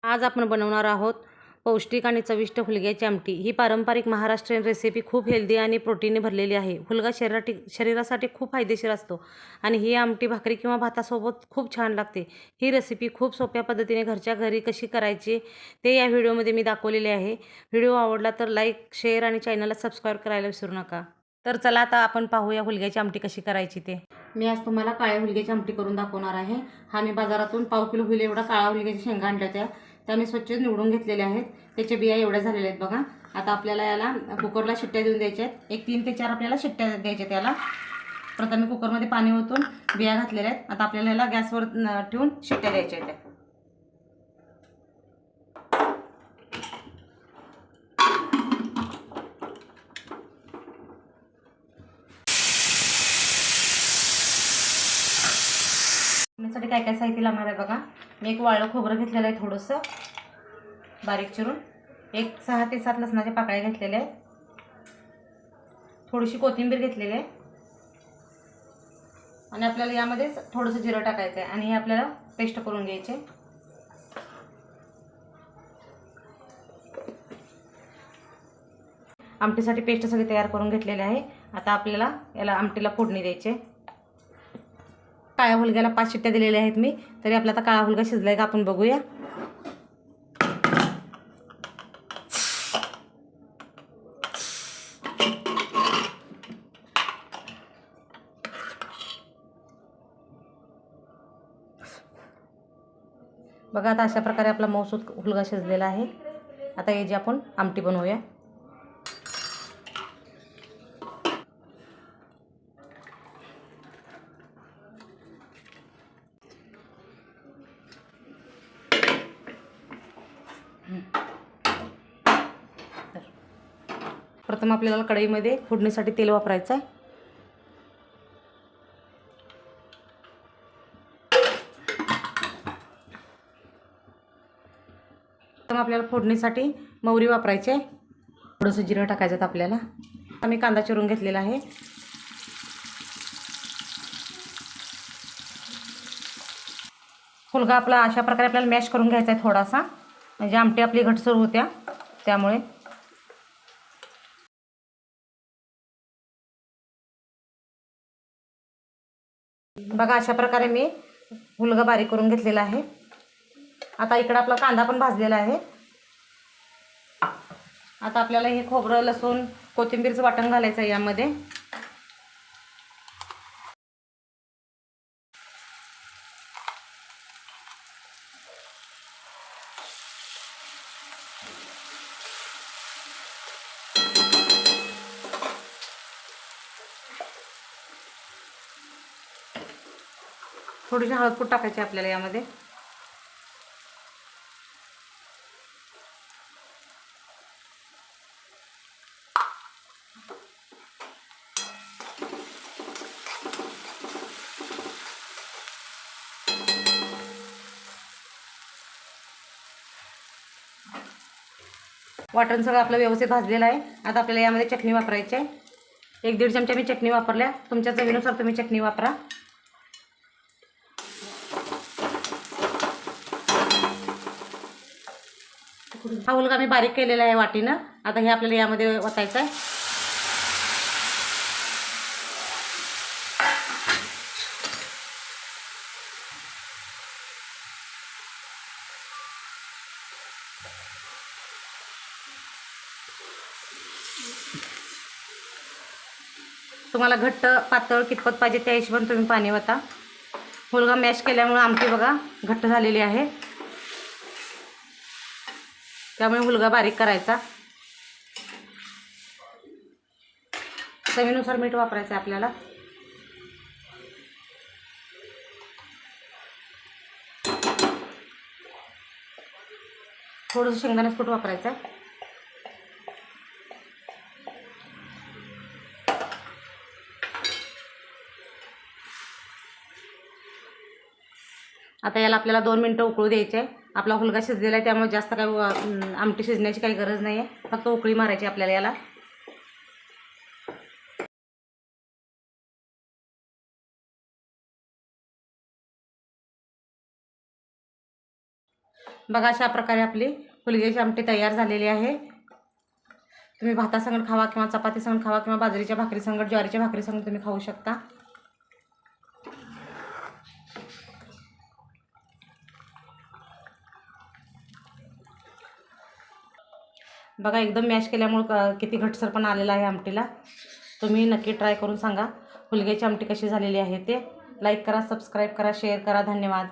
आज आपण बनवणार आहोत पौष्टिक आणि चविष्ट हुलग्याची आमटी। ही पारंपरिक महाराष्ट्रीयन रेसिपी खूप हेल्दी आणि प्रोटीनने भरलेली आहे। हुलगा शरीरासाठी खूप फायदेशीर असतो आणि ही आमटी भाकरी किंवा भातासोबत खूप छान लागते। ही रेसिपी खूप सोप्या पद्धतीने घरच्या घरी कशी करायची ते या व्हिडिओमध्ये मी दाखवलेले आहे। व्हिडिओ आवडला तर लाईक, शेअर आणि चॅनलला सबस्क्राईब करायला विसरू नका। तर चला आता आपण पाहूया हुलग्याची आमटी कशी करायची ते। मी आज तुम्हाला काळ्या हुलग्याची आमटी करून दाखवणार आहे। हा मी बाजारातून पाव किलो हुले एवढा काळा हुलग्याची शेंगा आणल्या होत्या। त्या मी स्वच्छ निवडून घेतलेल्या आहेत। त्याचे बिया एवढ्या झालेल्या आहेत बघा। आता आपल्याला याला कुकरला शिट्ट्या देऊन द्यायच्या आहेत। एक 3 ते 4 आपल्याला शिट्ट्या द्यायच्या त्याला। प्रथम मी कुकरमध्ये पाणी ओतून बिया घातलेल्या आहेत। आता आपल्याला याला गॅसवर ठेवून शिट्ट्या द्यायच्या आहेत। त्यासाठी काय काय साहित्य लागणार आहे बघा। मी एक वाळलं खोबरं घेतलेलं आहे थोडंसं बारीक चिरून। एक 6 ते 7 लसणाच्या पाकळ्या घेतलेल्या आहेत। थोडीशी कोथिंबीर घेतलेली आहे आणि आपल्याला यामध्ये थोडंसं जिरं टाकायचं आहे आणि हे आपल्याला पेस्ट करून घ्यायचे। आमटीसाठी पेस्ट सगळी तयार करून घेतलेली आहे। आता आपल्याला याला आमटीला फोडणी द्यायची। काळ्या हुलग्याला 5 शिट्ट्या दिलेल्या आहेत मी। तरी आपला आता काळा हुलगा शिजलाय का आपण बघूया। बघा आता अशा प्रकारे आपला मऊसूत हुलगा शिजलेला आहे। आता याची आपण आमटी बनवूया। प्रथम आपल्याला कढईमध्ये फोडणीसाठी तेल वापरायचं आहे। प्रथम आपल्याला फोडणीसाठी मोहरी वापरायची आहे। थोडंसं जिरं टाकायचं आहे आपल्याला। आम्ही कांदा चिरून घेतलेला आहे। हुलगा आपला अशा प्रकारे आपल्याला मॅश करून घ्यायचा आहे थोडासा, म्हणजे आमटी आपली घटसर होत्या त्यामुळे। बघा अशा प्रकारे मी हुलगा बारीक करून घेतलेला आहे। आता इकडे आपला कांदा पण भाजलेला आहे। आता आपल्याला हे खोबरं, लसूण, कोथिंबीरचं वाटण घालायचं आहे यामध्ये। थोडीशी हळदपूड टाकायची आपल्याला यामध्ये। वाटण सगळं आपलं व्यवस्थित भाजलेलं आहे। आता आपल्याला यामध्ये चटणी वापरायची आहे। 1-1.5 चमचा मी चटणी वापरल्या। तुमच्या चवीनुसार तुम्ही चटणी वापरा। हा हुलगा मी बारीक केलेला आहे वाटीनं। आता हे आपल्याला यामध्ये ओतायचं आहे। तुम्हाला घट्ट पातळ कितपत पाहिजे त्या हिशोबाने तुम्ही पाणी ओता। हुलगा मॅश केल्यामुळे आमटी बघा घट्ट झालेली आहे, त्यामुळे हुलगा बारीक करायचा। चवीनुसार मीठ वापरायचं आहे आपल्याला। थोडंसं शेंगदाण्याचं कूट वापरायचं आहे। आता याला आपल्याला 2 मिनिटं उकळू द्यायचे आहे। आपला हुलगा शिजलेला आहे त्यामुळे जास्त काही आमटी शिजण्याची काही गरज नाही आहे। फक्त उकळी मारायची आपल्याला याला। बघा अशा प्रकारे आपली हुलग्याची आमटी तयार झालेली आहे। तुम्ही भातासंगट खावा किंवा चपातीसंगट खावा किंवा बाजरीच्या भाकरीसंगट, ज्वारीच्या भाकरीसंगट तुम्ही खाऊ शकता। बघा एकदम मॅश केल्यामुळे किती घट्टसरपणा आलेला आहे आमटीला। तुम्ही नक्की ट्राय करून सांगा हुलग्याची आमटी कशी झालेली आहे ते। लाईक करा, सबस्क्राईब करा, शेअर करा। धन्यवाद।